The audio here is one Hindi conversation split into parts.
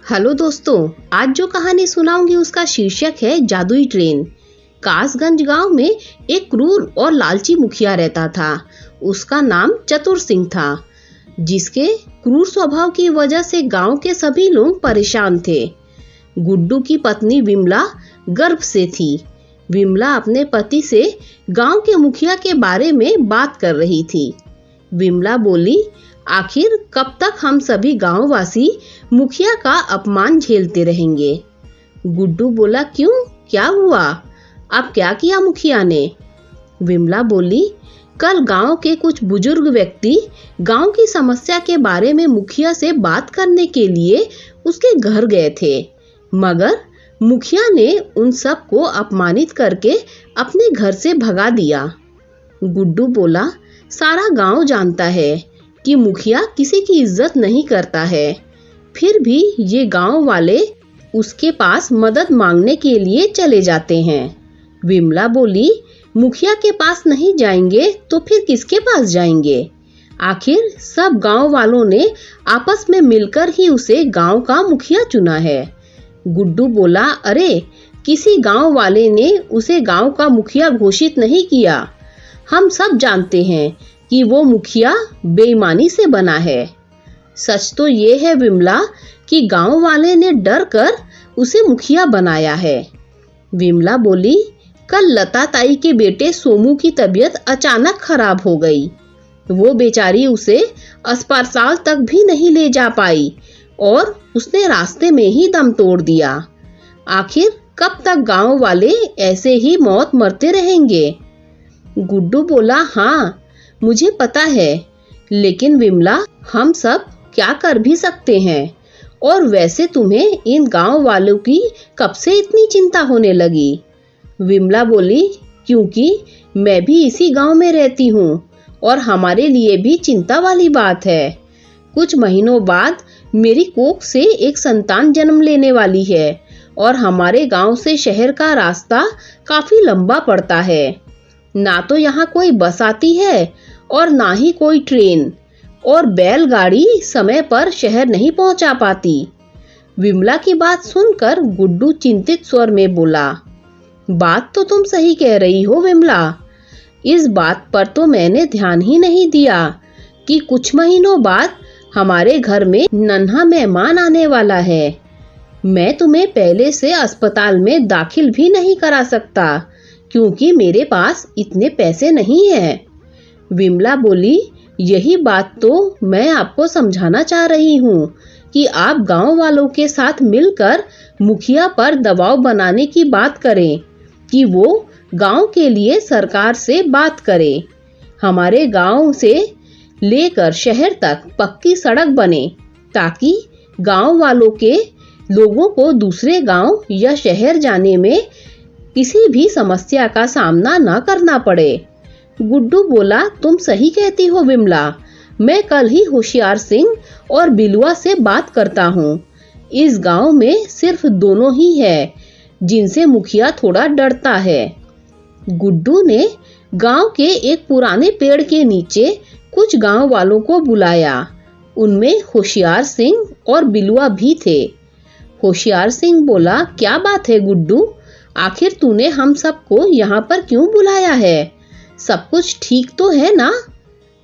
हेलो दोस्तों, आज जो कहानी सुनाऊंगी उसका शीर्षक है जादुई ट्रेन। कासगंज गांव में एक क्रूर और लालची मुखिया रहता था। उसका नाम चतुर सिंह था, जिसके क्रूर स्वभाव की वजह से गांव के सभी लोग परेशान थे। गुड्डू की पत्नी विमला गर्भ से थी। विमला अपने पति से गांव के मुखिया के बारे में बात कर रही थी। विमला बोली, आखिर कब तक हम सभी गांववासी मुखिया का अपमान झेलते रहेंगे? गुड्डू बोला, क्यों, क्या हुआ? अब क्या किया मुखिया ने? विमला बोली, कल गांव के कुछ बुजुर्ग व्यक्ति गांव की समस्या के बारे में मुखिया से बात करने के लिए उसके घर गए थे, मगर मुखिया ने उन सब को अपमानित करके अपने घर से भगा दिया। गुड्डू बोला, सारा गांव जानता है कि मुखिया किसी की इज्जत नहीं करता है, फिर भी ये गांव वाले उसके पास मदद मांगने के लिए चले जाते हैं। विमला बोली, मुखिया के पास नहीं जाएंगे तो फिर किसके पास जाएंगे? आखिर सब गांव वालों ने आपस में मिलकर ही उसे गांव का मुखिया चुना है। गुड्डू बोला, अरे किसी गांव वाले ने उसे गांव का मुखिया घोषित नहीं किया। हम सब जानते हैं कि वो मुखिया बेईमानी से बना है। सच तो ये है विमला कि गांव वाले ने डर कर उसे मुखिया बनाया है। विमला बोली, कल लता ताई के बेटे सोमू की तबीयत अचानक खराब हो गई। वो बेचारी उसे अस्पताल तक भी नहीं ले जा पाई और उसने रास्ते में ही दम तोड़ दिया। आखिर कब तक गांव वाले ऐसे ही मौत मरते रहेंगे? गुड्डू बोला, हाँ मुझे पता है, लेकिन विमला हम सब क्या कर भी सकते हैं। और वैसे तुम्हें इन गांव वालों की कब से इतनी चिंता होने लगी? विमला बोली, क्योंकि मैं भी इसी गांव में रहती हूँ और हमारे लिए भी चिंता वाली बात है। कुछ महीनों बाद मेरी कोख से एक संतान जन्म लेने वाली है और हमारे गांव से शहर का रास्ता काफी लंबा पड़ता है। ना तो यहाँ कोई बस आती है और ना ही कोई ट्रेन, और बैलगाड़ी समय पर शहर नहीं पहुंचा पाती। विमला की बात सुनकर गुड्डू चिंतित स्वर में बोला, बात तो तुम सही कह रही हो विमला। इस बात पर तो मैंने ध्यान ही नहीं दिया कि कुछ महीनों बाद हमारे घर में नन्हा मेहमान आने वाला है। मैं तुम्हें पहले से अस्पताल में दाखिल भी नहीं करा सकता क्योंकि मेरे पास इतने पैसे नहीं हैं। विमला बोली, यही बात तो मैं आपको समझाना चाह रही हूँ कि आप गांव वालों के साथ मिलकर मुखिया पर दबाव बनाने की बात करें कि वो गांव के लिए सरकार से बात करे। हमारे गांव से लेकर शहर तक पक्की सड़क बने ताकि गांव वालों के लोगों को दूसरे गांव या शहर जाने में किसी भी समस्या का सामना न करना पड़े। गुड्डू बोला, तुम सही कहती हो विमला, मैं कल ही होशियार सिंह और बिलुआ से बात करता हूँ। इस गांव में सिर्फ दोनों ही है जिनसे मुखिया थोड़ा डरता है। गुड्डू ने गांव के एक पुराने पेड़ के नीचे कुछ गांव वालों को बुलाया। उनमें होशियार सिंह और बिलुआ भी थे। होशियार सिंह बोला, क्या बात है गुड्डू, आखिर तूने हम सबको यहाँ पर क्यों बुलाया है? सब कुछ ठीक तो है ना?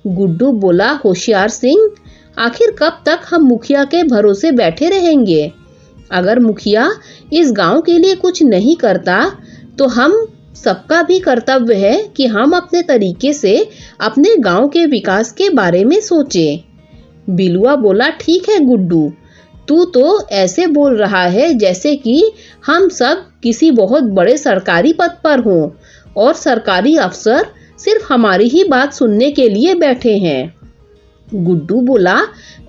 गुड्डू बोला, होशियार सिंह, आखिर कब तक हम मुखिया के भरोसे बैठे रहेंगे? अगर मुखिया इस गांव के लिए कुछ नहीं करता तो हम सबका भी कर्तव्य है कि हम अपने तरीके से अपने गांव के विकास के बारे में सोचें। बिलुआ बोला, ठीक है गुड्डू, तू तो ऐसे बोल रहा है जैसे कि हम सब किसी बहुत बड़े सरकारी पद पर हों और सरकारी अफसर सिर्फ हमारी ही बात सुनने के लिए बैठे हैं। गुड्डू बोला,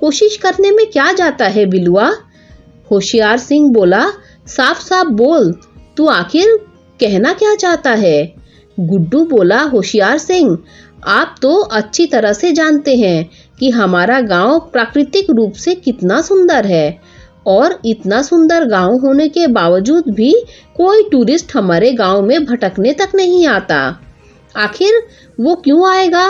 कोशिश करने में क्या जाता है बिलुआ? होशियार सिंह बोला, साफ साफ बोल, तू आखिर कहना क्या चाहता है? गुड्डू बोला, होशियार सिंह, आप तो अच्छी तरह से जानते हैं कि हमारा गांव प्राकृतिक रूप से कितना सुंदर है और इतना सुंदर गांव होने के बावजूद भी कोई टूरिस्ट हमारे गांव में भटकने तक नहीं आता। आखिर वो क्यों आएगा?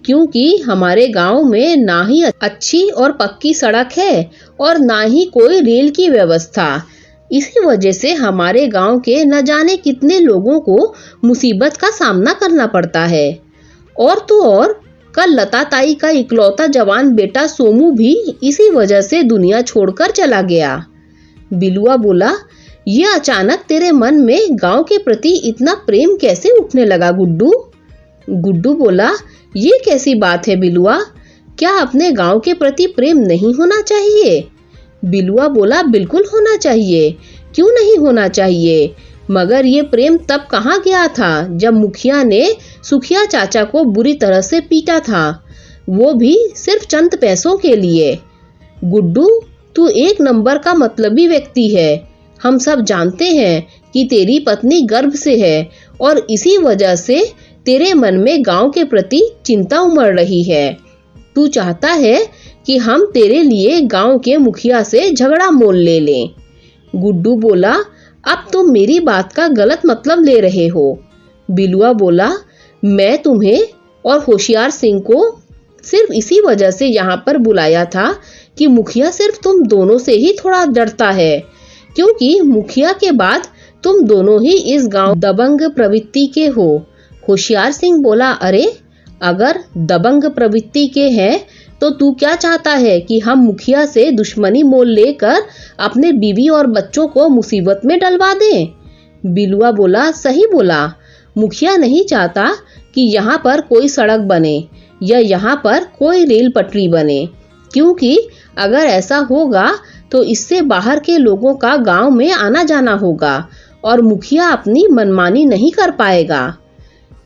क्योंकि हमारे गांव में ना ही अच्छी और पक्की सड़क है और ना ही कोई रेल की व्यवस्था। इसी वजह से हमारे गांव के न जाने कितने लोगों को मुसीबत का सामना करना पड़ता है। और तो और कल लता ताई का इकलौता जवान बेटा सोमू भी इसी वजह से दुनिया छोड़कर चला गया। बिलुआ बोला, ये अचानक तेरे मन में गांव के प्रति इतना प्रेम कैसे उठने लगा गुड्डू? गुड्डू बोला, ये कैसी बात है बिलुआ, क्या अपने गांव के प्रति प्रेम नहीं होना चाहिए? बिलुआ बोला, बिल्कुल होना चाहिए, क्यों नहीं होना चाहिए, मगर ये प्रेम तब कहाँ गया था जब मुखिया ने सुखिया चाचा को बुरी तरह से पीटा था, वो भी सिर्फ चंद पैसों के लिए। गुड्डू, तू एक नंबर का मतलबी व्यक्ति है। हम सब जानते हैं कि तेरी पत्नी गर्भ से है और इसी वजह से तेरे मन में गांव के प्रति चिंता उमड़ रही है। तू चाहता है कि हम तेरे लिए गांव के मुखिया से झगड़ा मोल ले लें। गुड्डू बोला, अब तुम मेरी बात का गलत मतलब ले रहे हो। बिलुआ बोला, मैं तुम्हें और होशियार सिंह को सिर्फ इसी वजह से यहाँ पर बुलाया था कि मुखिया सिर्फ तुम दोनों से ही थोड़ा डरता है, क्योंकि मुखिया के बाद तुम दोनों ही इस गांव दबंग प्रवृत्ति के हो। होशियार सिंह बोला, अरे अगर दबंग प्रवृत्ति के हैं तो तू क्या चाहता है कि हम मुखिया से दुश्मनी मोल लेकर अपने बीवी और बच्चों को मुसीबत में डलवा दें? बिलुआ बोला, सही बोला, मुखिया नहीं चाहता कि यहाँ पर कोई सड़क बने या यहाँ पर कोई रेल पटरी बने, क्योंकि अगर ऐसा होगा तो इससे बाहर के लोगों का गांव में आना जाना होगा और मुखिया अपनी मनमानी नहीं कर पाएगा।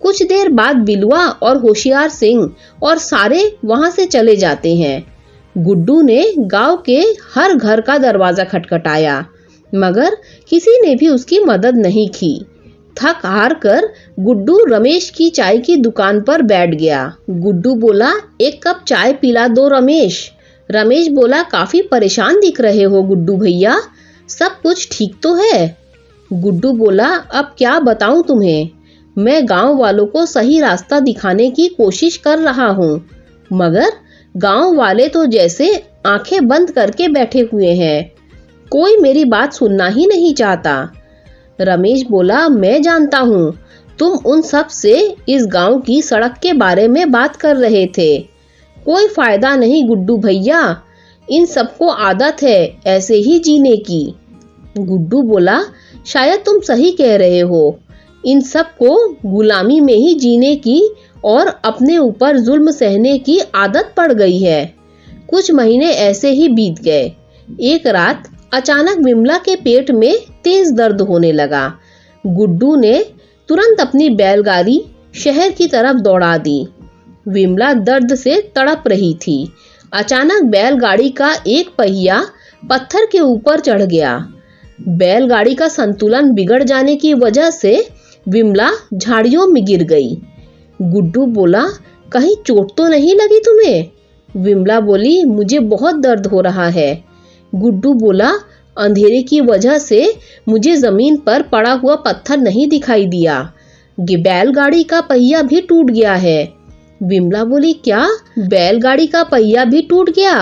कुछ देर बाद बिलुआ और होशियार सिंह और सारे वहां से चले जाते हैं। गुड्डू ने गांव के हर घर का दरवाजा खटखटाया, मगर किसी ने भी उसकी मदद नहीं की। थक हार कर गुड्डू रमेश की चाय की दुकान पर बैठ गया। गुड्डू बोला, एक कप चाय पिला दो रमेश। रमेश बोला, काफी परेशान दिख रहे हो गुड्डू भैया, सब कुछ ठीक तो है? गुड्डू बोला, अब क्या बताऊं तुम्हें, मैं गांव वालों को सही रास्ता दिखाने की कोशिश कर रहा हूँ, मगर गांव वाले तो जैसे आंखें बंद करके बैठे हुए हैं, कोई मेरी बात सुनना ही नहीं चाहता। रमेश बोला, मैं जानता हूँ, तुम उन सब से इस गांव की सड़क के बारे में बात कर रहे थे। कोई फायदा नहीं गुड्डू भैया, इन सबको आदत है ऐसे ही जीने की। गुड्डू बोला, शायद तुम सही कह रहे हो, इन सबको गुलामी में ही जीने की और अपने ऊपर जुल्म सहने की आदत पड़ गई है। कुछ महीने ऐसे ही बीत गए। एक रात अचानक विमला के पेट में तेज दर्द होने लगा। गुड्डू ने तुरंत अपनी बैलगाड़ी शहर की तरफ दौड़ा दी। विमला दर्द से तड़प रही थी। अचानक बैलगाड़ी का एक पहिया पत्थर के ऊपर चढ़ गया। बैलगाड़ी का संतुलन बिगड़ जाने की वजह से विमला झाड़ियों में गिर गई। गुड्डू बोला, कहीं चोट तो नहीं लगी तुम्हें? विमला बोली, मुझे बहुत दर्द हो रहा है। गुड्डू बोला, अंधेरे की वजह से मुझे जमीन पर पड़ा हुआ पत्थर नहीं दिखाई दिया। बैलगाड़ी का पहिया भी टूट गया है। विमला बोली, क्या बैलगाड़ी का पहिया भी टूट गया?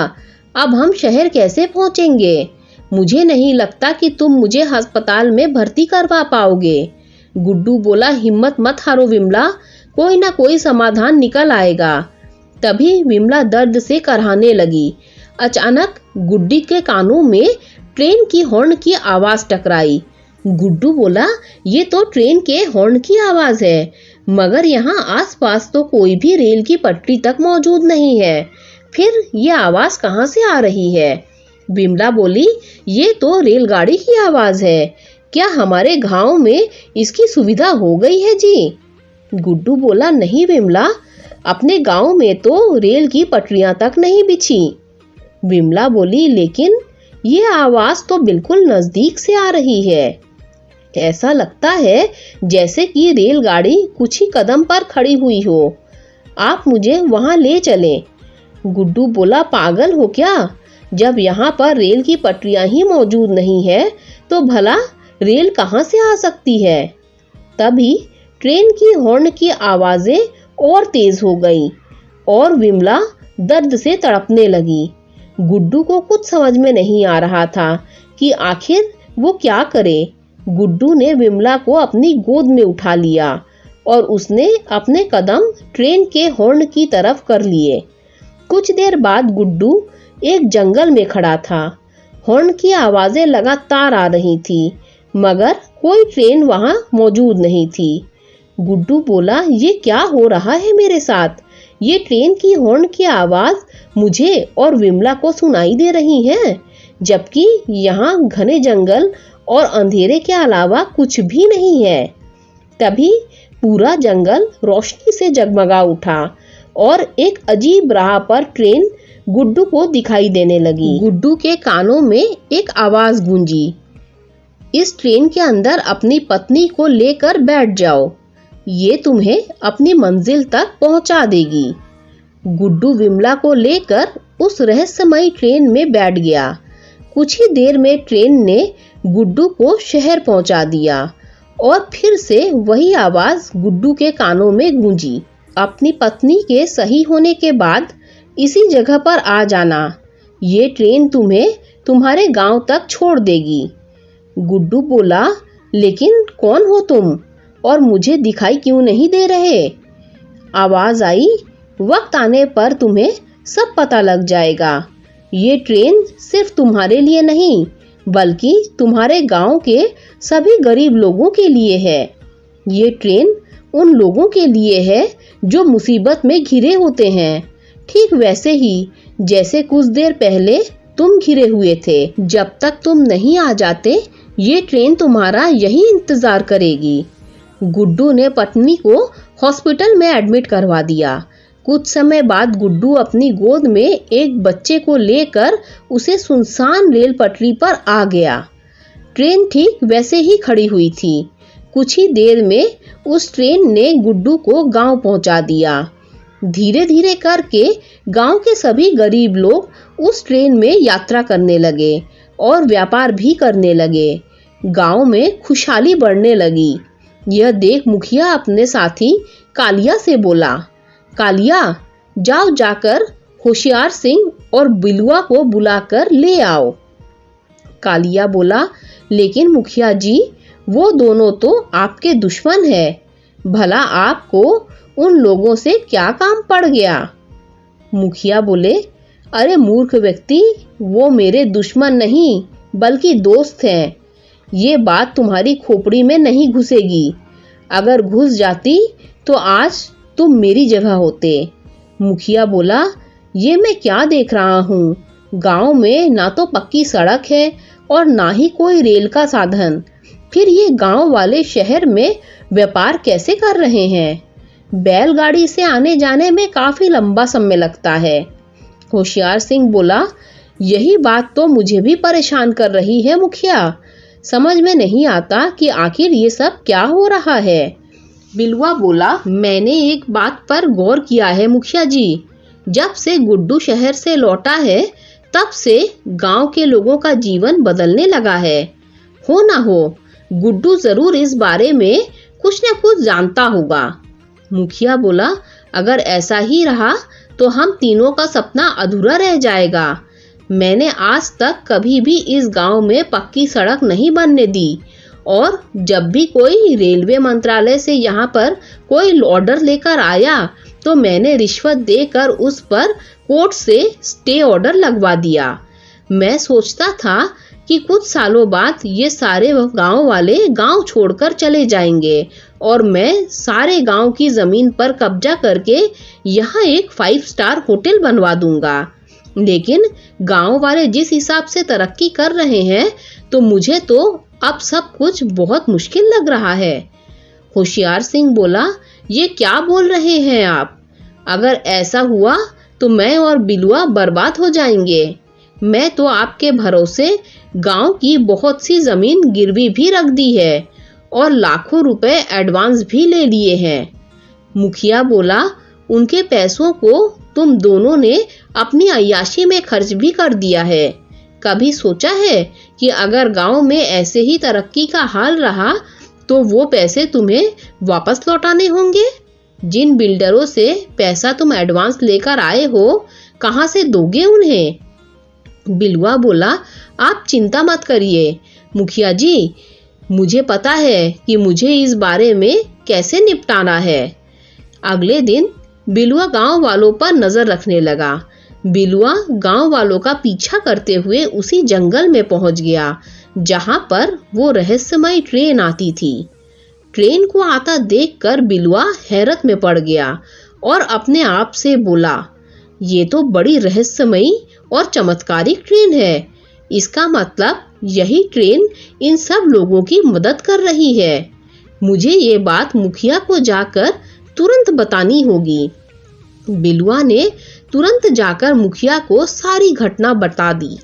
अब हम शहर कैसे पहुंचेंगे? मुझे नहीं लगता कि तुम मुझे अस्पताल में भर्ती करवा पाओगे। गुड्डू बोला, हिम्मत मत हारो विमला, कोई ना कोई समाधान निकल आएगा। तभी विमला दर्द से कराहने लगी। अचानक गुड्डी के कानों में ट्रेन की हॉर्न की आवाज टकराई। गुड्डू बोला, ये तो ट्रेन के हॉर्न की आवाज है, मगर यहाँ आसपास तो कोई भी रेल की पटरी तक मौजूद नहीं है, फिर ये आवाज कहाँ से आ रही है? विमला बोली, ये तो रेलगाड़ी की आवाज है, क्या हमारे गांव में इसकी सुविधा हो गई है जी? गुड्डू बोला, नहीं विमला, अपने गांव में तो रेल की पटरियां तक नहीं बिछी। विमला बोली, लेकिन ये आवाज तो बिल्कुल नजदीक से आ रही है, ऐसा लगता है जैसे कि रेलगाड़ी कुछ ही कदम पर खड़ी हुई हो, आप मुझे वहां ले चलें। गुड्डू बोला, पागल हो क्या? जब यहाँ पर रेल की पटरियां ही मौजूद नहीं है तो भला रेल कहाँ से आ सकती है? तभी ट्रेन की हॉर्न की आवाजें और तेज हो गई। और विमला दर्द से तड़पने लगी। गुड्डू को कुछ समझ में नहीं आ रहा था कि आखिर वो क्या करे। गुड्डू ने विमला को अपनी गोद में उठा लिया और उसने अपने कदम ट्रेन के हॉर्न की तरफ कर लिए। कुछ देर बाद गुड्डू एक जंगल में खड़ा था। हॉर्न की आवाजें लगातार आ रही थी, मगर कोई ट्रेन वहां मौजूद नहीं थी। गुड्डू बोला, ये क्या हो रहा है मेरे साथ? ये ट्रेन की हॉर्न की आवाज मुझे और विमला को सुनाई दे रही है, जबकि यहाँ घने जंगल और अंधेरे के अलावा कुछ भी नहीं है। तभी पूरा जंगल रोशनी से जगमगा उठा और एक अजीब राह पर ट्रेन गुड्डू को दिखाई देने लगी। गुड्डू के कानों में एक आवाज गूंजी, इस ट्रेन के अंदर अपनी पत्नी को लेकर बैठ जाओ, ये तुम्हें अपनी मंजिल तक पहुंचा देगी। गुड्डू विमला को लेकर उस रहस्यमयी ट्रेन में बैठ गया। कुछ ही देर में ट्रेन ने गुड्डू को शहर पहुंचा दिया और फिर से वही आवाज गुड्डू के कानों में गूंजी, अपनी पत्नी के सही होने के बाद इसी जगह पर आ जाना, ये ट्रेन तुम्हें तुम्हारे गांव तक छोड़ देगी। गुड्डू बोला, लेकिन कौन हो तुम और मुझे दिखाई क्यों नहीं दे रहे? आवाज आई, वक्त आने पर तुम्हें सब पता लग जाएगा। ये ट्रेन सिर्फ तुम्हारे लिए नहीं, बल्कि तुम्हारे गांव के सभी गरीब लोगों के लिए है। ये ट्रेन उन लोगों के लिए है जो मुसीबत में घिरे होते हैं, ठीक वैसे ही जैसे कुछ देर पहले तुम घिरे हुए थे। जब तक तुम नहीं आ जाते, ये ट्रेन तुम्हारा यही इंतजार करेगी। गुड्डू ने पत्नी को हॉस्पिटल में एडमिट करवा दिया। कुछ समय बाद गुड्डू अपनी गोद में एक बच्चे को लेकर उसे सुनसान रेल पटरी पर आ गया। ट्रेन ठीक वैसे ही खड़ी हुई थी। कुछ ही देर में उस ट्रेन ने गुड्डू को गांव पहुंचा दिया। धीरे धीरे करके गांव के सभी गरीब लोग उस ट्रेन में यात्रा करने लगे और व्यापार भी करने लगे। गांव में खुशहाली बढ़ने लगी। यह देख मुखिया अपने साथी कालिया से बोला, कालिया, जाओ जाकर होशियार सिंह और बिलुआ को बुलाकर ले आओ। कालिया बोला, लेकिन मुखिया जी, वो दोनों तो आपके दुश्मन है, भला आपको उन लोगों से क्या काम पड़ गया? मुखिया बोले, अरे मूर्ख व्यक्ति, वो मेरे दुश्मन नहीं बल्कि दोस्त हैं। ये बात तुम्हारी खोपड़ी में नहीं घुसेगी। अगर घुस जाती तो आज तुम मेरी जगह होते। मुखिया बोला, ये मैं क्या देख रहा हूँ? गांव में ना तो पक्की सड़क है और ना ही कोई रेल का साधन, फिर ये गांव वाले शहर में व्यापार कैसे कर रहे हैं? बैलगाड़ी से आने जाने में काफी लंबा समय लगता है। होशियार सिंह बोला, यही बात तो मुझे भी परेशान कर रही है मुखिया। समझ में नहीं आता कि आखिर ये सब क्या हो रहा है। बिलुआ बोला, मैंने एक बात पर गौर किया है मुखिया जी। जब से गुड्डू शहर से लौटा है, तब से गांव के लोगों का जीवन बदलने लगा है। हो ना हो, गुड्डू जरूर इस बारे में कुछ न कुछ जानता होगा। मुखिया बोला, अगर ऐसा ही रहा तो हम तीनों का सपना अधूरा रह जाएगा। मैंने आज तक कभी भी इस गांव में पक्की सड़क नहीं बनने दी, और जब भी कोई रेलवे मंत्रालय से यहाँ पर कोई ऑर्डर लेकर आया तो मैंने रिश्वत देकर उस पर कोर्ट से स्टे ऑर्डर लगवा दिया। मैं सोचता था कि कुछ सालों बाद ये सारे गांव वाले गांव छोड़कर चले जाएंगे और मैं सारे गांव की जमीन पर कब्जा करके यहाँ एक 5 स्टार होटल बनवा दूंगा। लेकिन गांव वाले जिस हिसाब से तरक्की कर रहे हैं, तो मुझे तो अब सब कुछ बहुत मुश्किल लग रहा है। होशियार सिंह बोला, ये क्या बोल रहे हैं आप? अगर ऐसा हुआ तो मैं और बिलुआ बर्बाद हो जाएंगे। मैं तो आपके भरोसे गांव की बहुत सी जमीन गिरवी भी रख दी है और लाखों रुपए एडवांस भी ले लिए हैं। मुखिया बोला, उनके पैसों को तुम दोनों ने अपनी अय्याशी में खर्च भी कर दिया है। कभी सोचा है कि अगर गांव में ऐसे ही तरक्की का हाल रहा तो वो पैसे तुम्हें वापस लौटाने होंगे? जिन बिल्डरों से पैसा तुम एडवांस लेकर आए हो, कहाँ से दोगे उन्हें? बिलुआ बोला, आप चिंता मत करिए मुखिया जी, मुझे पता है कि मुझे इस बारे में कैसे निपटाना है। अगले दिन बिलुआ गांव वालों पर नजर रखने लगा। बिलुआ गांव वालों का पीछा करते हुए उसी जंगल में पहुंच गया जहां पर वो रहस्यमय ट्रेन आती थी। ट्रेन को आता देखकर बिलुआ हैरत में पड़ गया और अपने आप से बोला, ये तो बड़ी रहस्यमयी और चमत्कारिक ट्रेन है। इसका मतलब यही ट्रेन इन सब लोगों की मदद कर रही है। मुझे ये बात मुखिया को जाकर तुरंत बतानी होगी। बिलुआ ने तुरंत जाकर मुखिया को सारी घटना बता दी।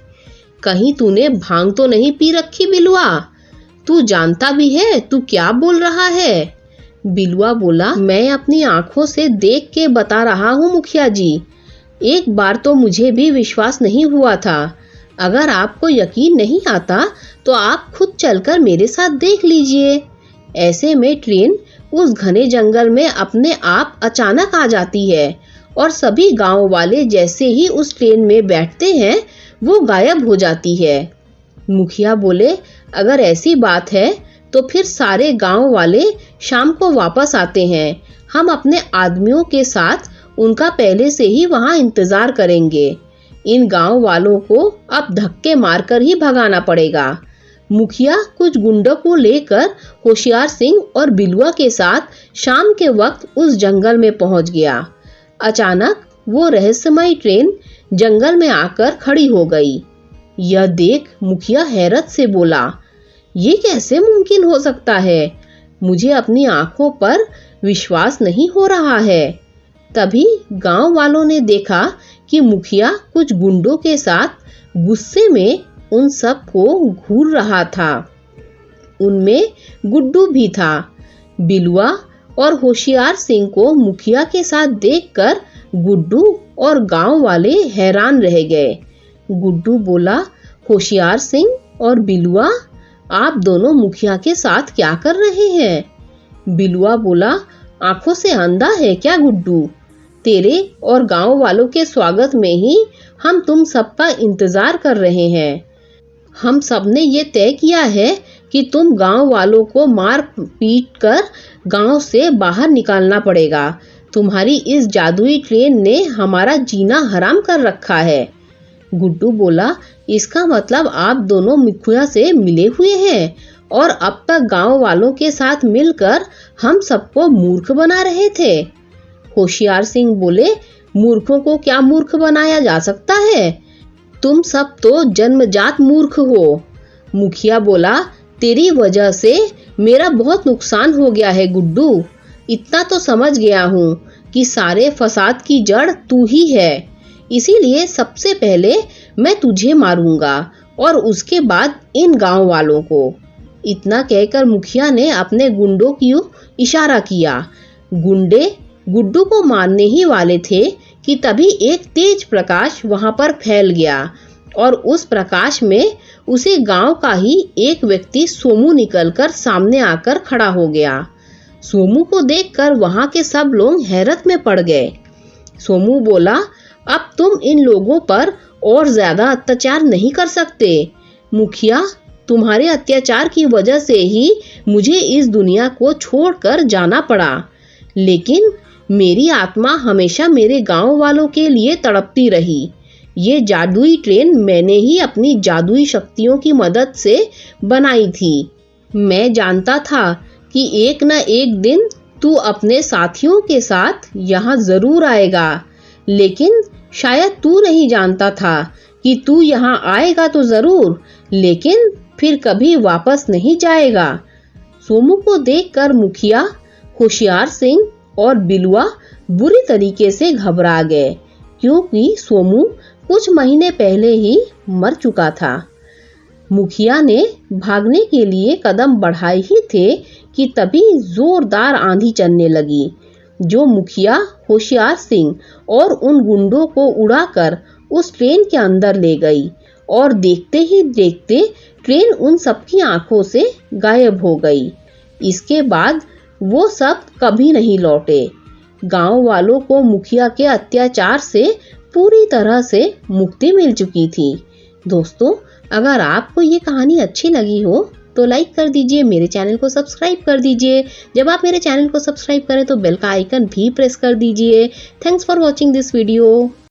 कहीं तूने भांग तो नहीं पी रखी बिलुआ? तू जानता भी है तू क्या बोल रहा है? बिलुआ बोला, मैं अपनी आंखों से देख के बता रहा हूँ मुखिया जी। एक बार तो मुझे भी विश्वास नहीं हुआ था। अगर आपको यकीन नहीं आता तो आप खुद चलकर मेरे साथ देख लीजिए। ऐसे में ट्रेन उस घने जंगल में अपने आप अचानक आ जाती है और सभी गांव वाले जैसे ही उस ट्रेन में बैठते हैं वो गायब हो जाती है। मुखिया बोले, अगर ऐसी बात है तो फिर सारे गांव वाले शाम को वापस आते हैं। हम अपने आदमियों के साथ उनका पहले से ही वहां इंतजार करेंगे। इन गांव वालों को अब धक्के मारकर ही भगाना पड़ेगा। मुखिया कुछ गुंडों को लेकर होशियार सिंह और बिलुआ के साथ शाम के वक्त उस जंगल में पहुंच गया। अचानक वो रहस्यमय ट्रेन जंगल में आकर खड़ी हो गई। यह देख मुखिया हैरत से बोला, ये कैसे मुमकिन हो सकता है? मुझे अपनी आंखों पर विश्वास नहीं हो रहा है। तभी गांव वालों ने देखा कि मुखिया कुछ गुंडों के साथ गुस्से में उन सब को घूर रहा था। उनमें गुड्डू भी था। बिलुआ और होशियार सिंह को मुखिया के साथ देखकर गुड्डू और गांव वाले हैरान रह गए। गुड्डू बोला, होशियार सिंह और बिलुआ, आप दोनों मुखिया के साथ क्या कर रहे हैं? बिलुआ बोला, आंखों से अंधा है क्या गुड्डू? तेरे और गांव वालों के स्वागत में ही हम तुम सबका इंतजार कर रहे हैं। हम सबने ये तय किया है कि तुम गांव वालों को मार पीट कर गांव से बाहर निकालना पड़ेगा। तुम्हारी इस जादुई ट्रेन ने हमारा जीना हराम कर रखा है। गुड्डू बोला, इसका मतलब आप दोनों मुखिया से मिले हुए हैं और अब तक गांव वालों के साथ मिलकर हम सबको मूर्ख बना रहे थे। होशियार सिंह बोले, मूर्खों को क्या मूर्ख बनाया जा सकता है? तुम सब तो जन्मजात मूर्ख हो। मुखिया बोला, तेरी वजह से मेरा बहुत नुकसान हो गया है गुड्डू। इतना तो समझ गया हूँ कि सारे फसाद की जड़ तू ही है। इसीलिए सबसे पहले मैं तुझे मारूंगा और उसके बाद इन गांव वालों को। इतना कहकर मुखिया ने अपने गुंडों की इशारा किया। गुंडे गुड्डू को मारने ही वाले थे कि तभी एक तेज प्रकाश वहां पर फैल गया और उस प्रकाश में उसे गांव का ही एक व्यक्ति सोमू निकलकर सामने आकर खड़ा हो गया। सोमू को देखकर वहां के सब लोग हैरत में पड़ गए। सोमू बोला, अब तुम इन लोगों पर और ज्यादा अत्याचार नहीं कर सकते। मुखिया, तुम्हारे अत्याचार की वजह से ही मुझे इस दुनिया को छोड़कर जाना पड़ा, लेकिन मेरी आत्मा हमेशा मेरे गांव वालों के लिए तड़पती रही। ये जादुई ट्रेन मैंने ही अपनी जादुई शक्तियों की मदद से बनाई थी। मैं जानता था कि एक न एक दिन तू अपने साथियों के साथ यहाँ जरूर आएगा, लेकिन शायद तू नहीं जानता था कि तू यहाँ आएगा तो जरूर, लेकिन फिर कभी वापस नहीं जाएगा। सोमू को देखकर मुखिया, होशियार सिंह और बिलुआ बुरी तरीके से घबरा गए, क्योंकि सोमू कुछ महीने पहले ही मर चुका था। मुखिया ने भागने के लिए कदम बढ़ाए ही थे कि तभी जोरदार आंधी चलने लगी, जो मुखिया, होशियार सिंह और उन गुंडों को उड़ाकर उस ट्रेन के अंदर ले गई और देखते ही देखते ट्रेन उन सबकी आंखों से गायब हो गई। इसके बाद वो सब कभी नहीं लौटे। गांव वालों को मुखिया के अत्याचार से पूरी तरह से मुक्ति मिल चुकी थी। दोस्तों, अगर आपको ये कहानी अच्छी लगी हो तो लाइक कर दीजिए, मेरे चैनल को सब्सक्राइब कर दीजिए। जब आप मेरे चैनल को सब्सक्राइब करें तो बेल का आइकन भी प्रेस कर दीजिए। Thanks for watching this video.